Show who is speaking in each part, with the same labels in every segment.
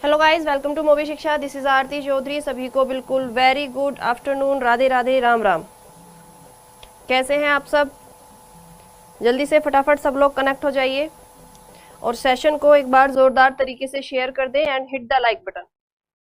Speaker 1: Hello guys, welcome to मोबी शिक्षा। This is आरती चौधरी। सभी को बिल्कुल very good afternoon, Radhe Radhe, Ram Ram. कैसे हैं आप सब? जल्दी से फटाफट सब लोग कनेक्ट हो जाइए और सेशन को एक बार जोरदार तरीके से शेयर कर दें and hit the like button.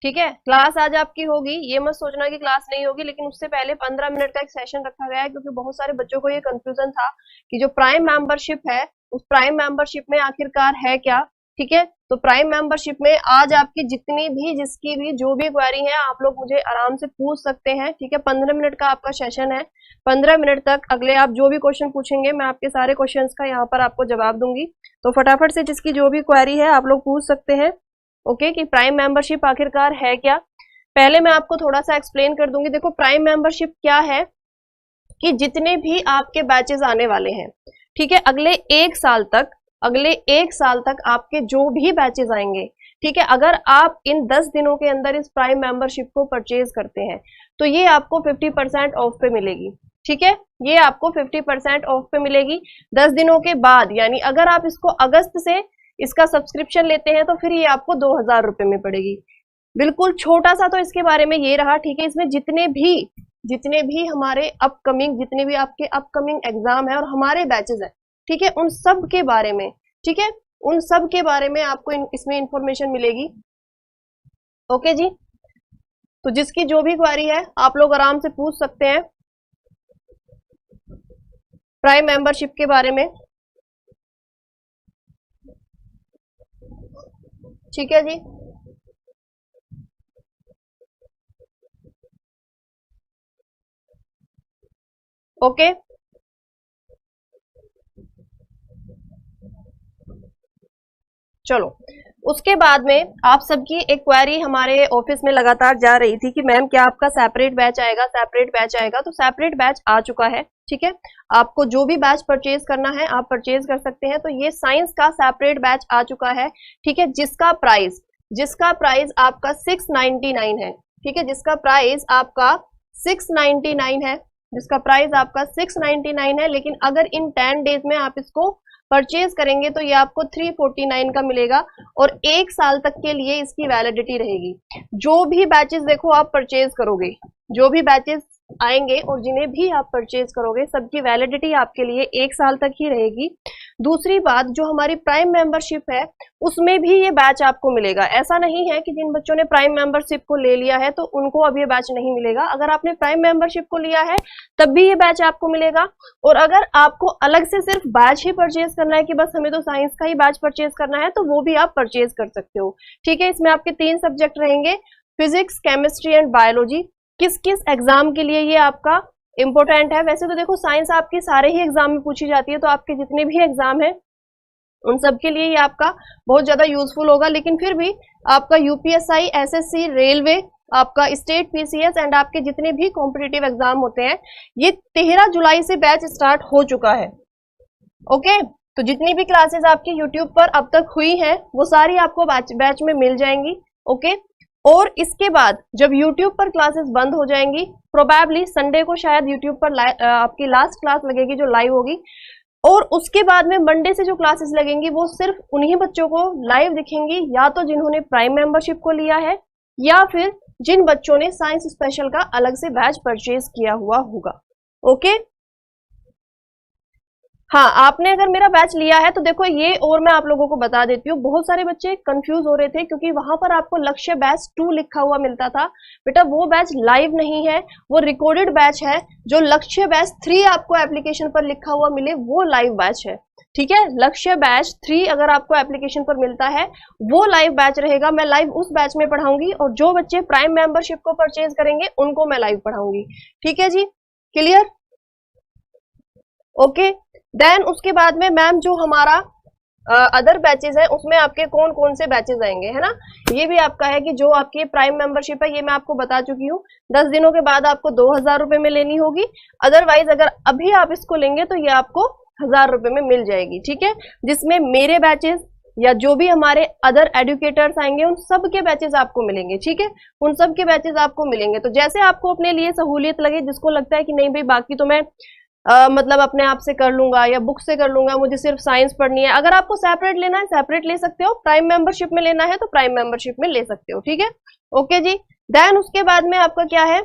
Speaker 1: ठीक है, क्लास आज आपकी होगी, ये मत सोचना कि क्लास नहीं होगी, लेकिन उससे पहले 15 मिनट का एक सेशन रखा गया है क्योंकि बहुत सारे बच्चों को ये कंफ्यूजन था कि जो प्राइम मेंबरशिप है उस प्राइम मेंबरशिप में आखिरकार है क्या। ठीक है, तो प्राइम मेंबरशिप में आज आपकी जितनी भी जिसकी भी जो भी क्वेरी है आप लोग मुझे आराम से पूछ सकते हैं। ठीक है, 15 मिनट का आपका सेशन है। 15 मिनट तक अगले आप जो भी क्वेश्चन पूछेंगे मैं आपके सारे क्वेश्चंस का यहाँ पर आपको जवाब दूंगी। तो फटाफट से जिसकी जो भी क्वेरी है आप लोग पूछ सकते हैं। ओके, कि प्राइम मेंबरशिप आखिरकार है क्या। पहले मैं आपको थोड़ा सा एक्सप्लेन कर दूंगी। देखो, प्राइम मेंबरशिप क्या है कि जितने भी आपके बैचेस आने वाले हैं, ठीक है, अगले एक साल तक आपके जो भी बैचेस आएंगे, ठीक है, अगर आप इन 10 दिनों के अंदर इस प्राइम मेंबरशिप को परचेज करते हैं तो ये आपको 50% ऑफ पे मिलेगी। ठीक है, ये आपको 50% ऑफ पे मिलेगी 10 दिनों के बाद। यानी अगर आप इसको अगस्त से इसका सब्सक्रिप्शन लेते हैं तो फिर ये आपको 2000 रुपए में पड़ेगी। बिल्कुल छोटा सा तो इसके बारे में ये रहा। ठीक है, इसमें जितने भी हमारे जितने भी आपके अपकमिंग एग्जाम है और हमारे बैचेस हैं, ठीक है, उन सब के बारे में, ठीक है, उन सब के बारे में आपको इसमें इंफॉर्मेशन मिलेगी। ओके जी, तो जिसकी जो भी क्वेरी है आप लोग आराम से पूछ सकते हैं प्राइम मेंबरशिप के बारे में। ठीक है जी, ओके। चलो, उसके बाद में आप सबकी एक क्वेरी हमारे ऑफिस में लगातार जा रही थी कि मैम क्या आपका सेपरेट बैच आएगा, सेपरेट बैच आएगा। तो सेपरेट बैच आ चुका है। ठीक है, आपको जो भी बैच परचेज करना है आप परचेज कर सकते हैं। तो ये साइंस का सेपरेट बैच आ चुका है। ठीक है, जिसका प्राइस आपका 699 है। ठीक है, जिसका प्राइस आपका 699 है, जिसका प्राइस आपका 699 है। लेकिन अगर इन 10 डेज में आप इसको परचेज करेंगे तो ये आपको 349 का मिलेगा और एक साल तक के लिए इसकी वैलिडिटी रहेगी। जो भी बैचेस देखो आप परचेज करोगे, जो भी बैचेस आएंगे और जिन्हें भी आप परचेज करोगे सबकी वैलिडिटी आपके लिए एक साल तक ही रहेगी। दूसरी बात, जो हमारी प्राइम मेंबरशिप है उसमें भी ये बैच आपको मिलेगा। ऐसा नहीं है कि जिन बच्चों ने प्राइम मेंबरशिप को ले लिया है तो उनको अब ये बैच नहीं मिलेगा। अगर आपने प्राइम मेंबरशिप को लिया है तब भी ये बैच आपको मिलेगा। और अगर आपको अलग से सिर्फ बैच ही परचेज करना है कि बस हमें तो साइंस का ही बैच परचेज करना है, तो वो भी आप परचेज कर सकते हो। ठीक है, इसमें आपके 3 सब्जेक्ट रहेंगे, फिजिक्स, केमिस्ट्री एंड बायोलॉजी। किस किस एग्जाम के लिए ये आपका इंपॉर्टेंट है? वैसे तो देखो साइंस आपकी सारे ही एग्जाम में पूछी जाती है, तो आपके जितने भी एग्जाम है उन सब के लिए ये आपका बहुत ज्यादा यूजफुल होगा। लेकिन फिर भी आपका यूपीएसआई, एसएससी, रेलवे, आपका स्टेट पीसीएस एंड आपके जितने भी कॉम्पिटिटिव एग्जाम होते हैं, ये 13 जुलाई से बैच स्टार्ट हो चुका है। ओके, तो जितनी भी क्लासेस आपकी यूट्यूब पर अब तक हुई हैं वो सारी आपको बैच में मिल जाएंगी। ओके, और इसके बाद जब YouTube पर क्लासेस बंद हो जाएंगी, प्रोबेबली संडे को शायद YouTube पर आपकी लास्ट क्लास लगेगी जो लाइव होगी, और उसके बाद में मंडे से जो क्लासेस लगेंगी वो सिर्फ उन्हीं बच्चों को लाइव दिखेंगी, या तो जिन्होंने प्राइम मेंबरशिप को लिया है या फिर जिन बच्चों ने साइंस स्पेशल का अलग से बैच परचेज किया हुआ होगा। ओके, हाँ, आपने अगर मेरा बैच लिया है तो देखो ये, और मैं आप लोगों को बता देती हूँ, बहुत सारे बच्चे कंफ्यूज हो रहे थे क्योंकि वहां पर आपको लक्ष्य बैच 2 लिखा हुआ मिलता था। बेटा वो बैच लाइव नहीं है, वो रिकॉर्डेड बैच है। जो लक्ष्य बैच 3 आपको एप्लीकेशन पर लिखा हुआ मिले वो लाइव बैच है। ठीक है, लक्ष्य बैच 3 अगर आपको एप्लीकेशन पर मिलता है वो लाइव बैच रहेगा। मैं लाइव उस बैच में पढ़ाऊंगी और जो बच्चे प्राइम मेंबरशिप को परचेज करेंगे उनको मैं लाइव पढ़ाऊंगी। ठीक है जी, क्लियर? ओके, देन उसके बाद में मैम जो हमारा अदर बैचेस है उसमें आपके कौन कौन से बैचेस आएंगे, है ना, ये भी आपका है कि जो आपकी प्राइम मेंबरशिप है ये मैं आपको बता चुकी हूँ। 10 दिनों के बाद आपको 2000 रुपए में लेनी होगी। अदरवाइज अगर अभी आप इसको लेंगे तो ये आपको 1000 रुपए में मिल जाएगी। ठीक है, जिसमें मेरे बैचेस या जो भी हमारे अदर एडुकेटर्स आएंगे उन सब के बैचेस आपको मिलेंगे। ठीक है, उन सब के बैचेस आपको मिलेंगे। तो जैसे आपको अपने लिए सहूलियत लगे, जिसको लगता है कि नहीं भाई बाकी तो मैं मतलब अपने आप से कर लूंगा या बुक से कर लूंगा, मुझे सिर्फ साइंस पढ़नी है। अगर आपको सेपरेट लेना है सेपरेट ले सकते हो, प्राइम मेंबरशिप में लेना है तो प्राइम मेंबरशिप में ले सकते हो, ठीक है। ओके जी। देन उसके बाद में आपका क्या है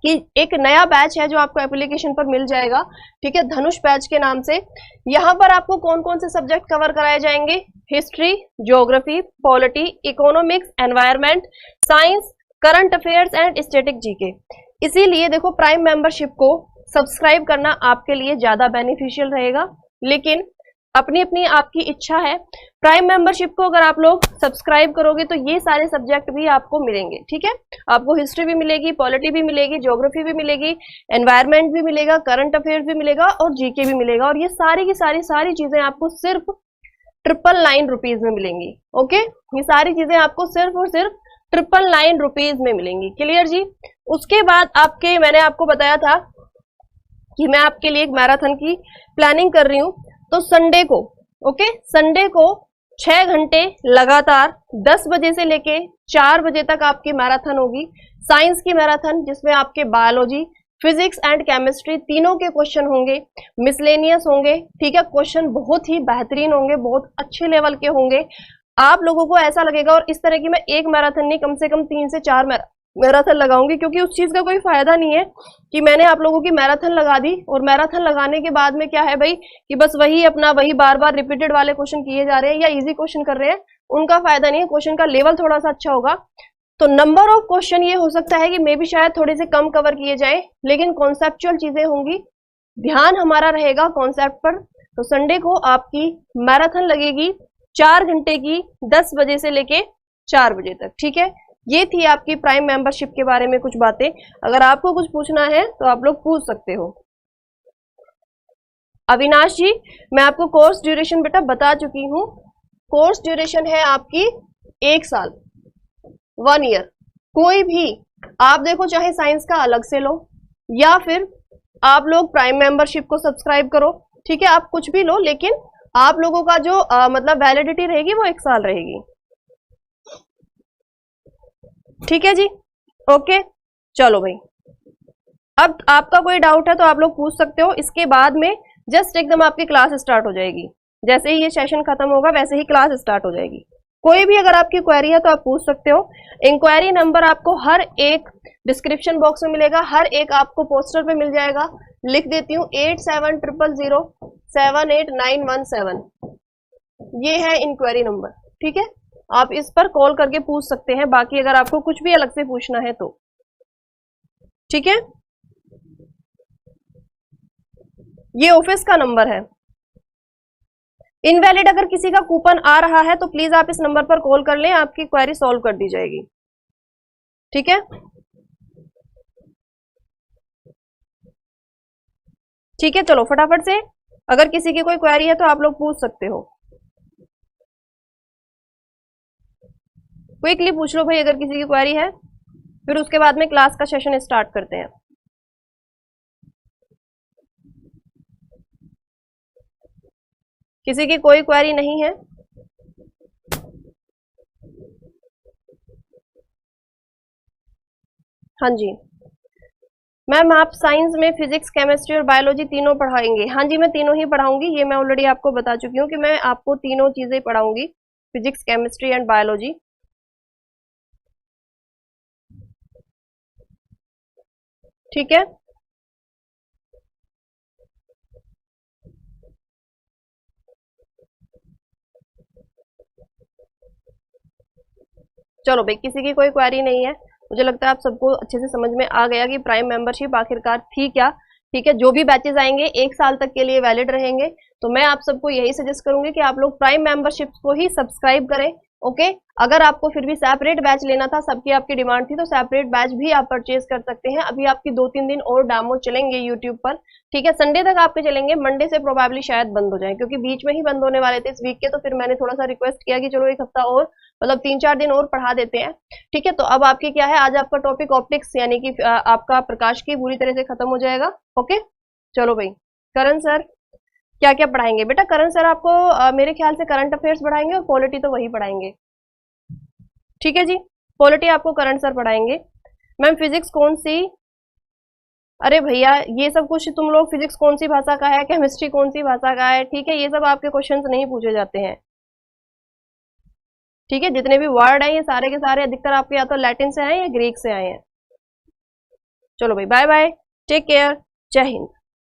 Speaker 1: कि एक नया बैच है जो आपको एप्लीकेशन पर मिल जाएगा, ठीक है, धनुष बैच के नाम से। यहाँ पर आपको कौन कौन से सब्जेक्ट कवर कराए जाएंगे? History, geography, polity, economics, environment, science, current affairs and static GK. इसीलिए देखो प्राइम मेंबरशिप को सब्सक्राइब करना आपके लिए ज्यादा बेनिफिशियल रहेगा, लेकिन अपनी अपनी आपकी इच्छा है। प्राइम मेंबरशिप को अगर आप लोग सब्सक्राइब करोगे तो ये सारे सब्जेक्ट भी आपको मिलेंगे, ठीक है। आपको हिस्ट्री भी मिलेगी, पॉलिटी भी मिलेगी, ज्योग्राफी भी मिलेगी, एनवायरमेंट भी मिलेगा, करंट अफेयर्स भी मिलेगा और जीके भी मिलेगा। और ये सारी की सारी चीजें आपको सिर्फ 999 रुपीज में मिलेंगी। ओके, ये सारी चीजें आपको सिर्फ और सिर्फ 999 रुपीज में मिलेंगी। क्लियर जी। उसके बाद आपके मैंने आपको बताया था कि मैं आपके लिए एक मैराथन की प्लानिंग कर रही हूं। तो संडे को, ओके, संडे को 6 घंटे लगातार 10 बजे से लेके 4 बजे तक आपकी मैराथन होगी, साइंस की मैराथन, जिसमें आपके बायोलॉजी, फिजिक्स एंड केमिस्ट्री तीनों के क्वेश्चन होंगे, मिसलेनियस होंगे, ठीक है। क्वेश्चन बहुत ही बेहतरीन होंगे, बहुत अच्छे लेवल के होंगे। आप लोगों को ऐसा लगेगा, और इस तरह की मैं एक मैराथन नहीं कम से कम 3 से 4 मैराथन लगाऊंगी, क्योंकि उस चीज का कोई फायदा नहीं है कि मैंने आप लोगों की मैराथन लगा दी और मैराथन लगाने के बाद में क्या है भाई कि बस वही अपना वही बार बार रिपीटेड वाले क्वेश्चन किए जा रहे हैं या इजी क्वेश्चन कर रहे हैं, उनका फायदा नहीं है। क्वेश्चन का लेवल थोड़ा सा अच्छा होगा तो नंबर ऑफ क्वेश्चन ये हो सकता है कि मे भी शायद थोड़े से कम कवर किए जाए, लेकिन कॉन्सेप्चुअल चीजें होंगी, ध्यान हमारा रहेगा कॉन्सेप्ट पर। तो संडे को आपकी मैराथन लगेगी 4 घंटे की, 10 बजे से लेके 4 बजे तक, ठीक है। ये थी आपकी प्राइम मेंबरशिप के बारे में कुछ बातें। अगर आपको कुछ पूछना है तो आप लोग पूछ सकते हो। अविनाश जी, मैं आपको कोर्स ड्यूरेशन बेटा बता चुकी हूँ। कोर्स ड्यूरेशन है आपकी 1 साल, 1 ईयर। कोई भी आप देखो, चाहे साइंस का अलग से लो या फिर आप लोग प्राइम मेंबरशिप को सब्सक्राइब करो, ठीक है, आप कुछ भी लो, लेकिन आप लोगों का जो मतलब वैलिडिटी रहेगी वो 1 साल रहेगी, ठीक है जी। ओके, चलो भाई, अब आपका कोई डाउट है तो आप लोग पूछ सकते हो। इसके बाद में जस्ट एकदम आपकी क्लास स्टार्ट हो जाएगी, जैसे ही ये सेशन खत्म होगा वैसे ही क्लास स्टार्ट हो जाएगी। कोई भी अगर आपकी क्वेरी है तो आप पूछ सकते हो। इंक्वायरी नंबर आपको हर एक डिस्क्रिप्शन बॉक्स में मिलेगा, हर एक आपको पोस्टर पे मिल जाएगा। लिख देती हूँ 8700078917, ये है इंक्वायरी नंबर, ठीक है। आप इस पर कॉल करके पूछ सकते हैं, बाकी अगर आपको कुछ भी अलग से पूछना है तो, ठीक है। ये ऑफिस का नंबर है। इनवैलिड अगर किसी का कूपन आ रहा है तो प्लीज आप इस नंबर पर कॉल कर लें, आपकी क्वेरी सॉल्व कर दी जाएगी, ठीक है। ठीक है, चलो फटाफट से अगर किसी की कोई क्वेरी है तो आप लोग पूछ सकते हो। क्विकली पूछ लो भाई अगर किसी की क्वेरी है, फिर उसके बाद में क्लास का सेशन स्टार्ट करते हैं। किसी की कोई क्वेरी नहीं है? हाँ जी मैम, आप साइंस में फिजिक्स, केमिस्ट्री और बायोलॉजी तीनों पढ़ाएंगे? हाँ जी, मैं तीनों ही पढ़ाऊंगी, ये मैं ऑलरेडी आपको बता चुकी हूँ कि मैं आपको तीनों चीजें पढ़ाऊंगी, फिजिक्स, केमिस्ट्री एंड बायोलॉजी। ठीक है, चलो भाई, किसी की कोई क्वेरी नहीं है। मुझे लगता है आप सबको अच्छे से समझ में आ गया कि प्राइम मेंबरशिप आखिरकार थी क्या, ठीक है। जो भी बैचेस आएंगे 1 साल तक के लिए वैलिड रहेंगे, तो मैं आप सबको यही सजेस्ट करूंगी कि आप लोग प्राइम मेंबरशिप को ही सब्सक्राइब करें। ओके, अगर आपको फिर भी सेपरेट बैच लेना था, सबकी आपकी डिमांड थी, तो सेपरेट बैच भी आप परचेज कर सकते हैं। अभी आपकी 2-3 दिन और डेमो चलेंगे यूट्यूब पर, ठीक है, संडे तक आपके चलेंगे, मंडे से प्रोबेबली शायद बंद हो जाए, क्योंकि बीच में ही बंद होने वाले थे इस वीक के। तो फिर मैंने थोड़ा सा रिक्वेस्ट किया कि चलो 1 हफ्ता और, मतलब 3-4 दिन और पढ़ा देते हैं, ठीक है। तो अब आपकी क्या है, आज आपका टॉपिक ऑप्टिक्स यानी कि आपका प्रकाश की पूरी तरह से खत्म हो जाएगा। ओके, चलो भाई, करण सर क्या क्या पढ़ाएंगे? बेटा करण सर आपको मेरे ख्याल से करंट अफेयर्स पढ़ाएंगे और पॉलिटी तो वही पढ़ाएंगे, ठीक है जी। पॉलिटी आपको करंट सर पढ़ाएंगे। मैम फिजिक्स कौन सी? अरे भैया ये सब कुछ तुम लोग, फिजिक्स कौन सी भाषा का है, केमिस्ट्री कौन सी भाषा का है, ठीक है, ये सब आपके क्वेश्चंस नहीं पूछे जाते हैं। ठीक है, जितने भी वर्ड हैं ये सारे के सारे अधिकतर आपके या तो लैटिन से आए हैं या ग्रीक से आए हैं। चलो भाई, बाय बाय, टेक केयर, जय हिंद।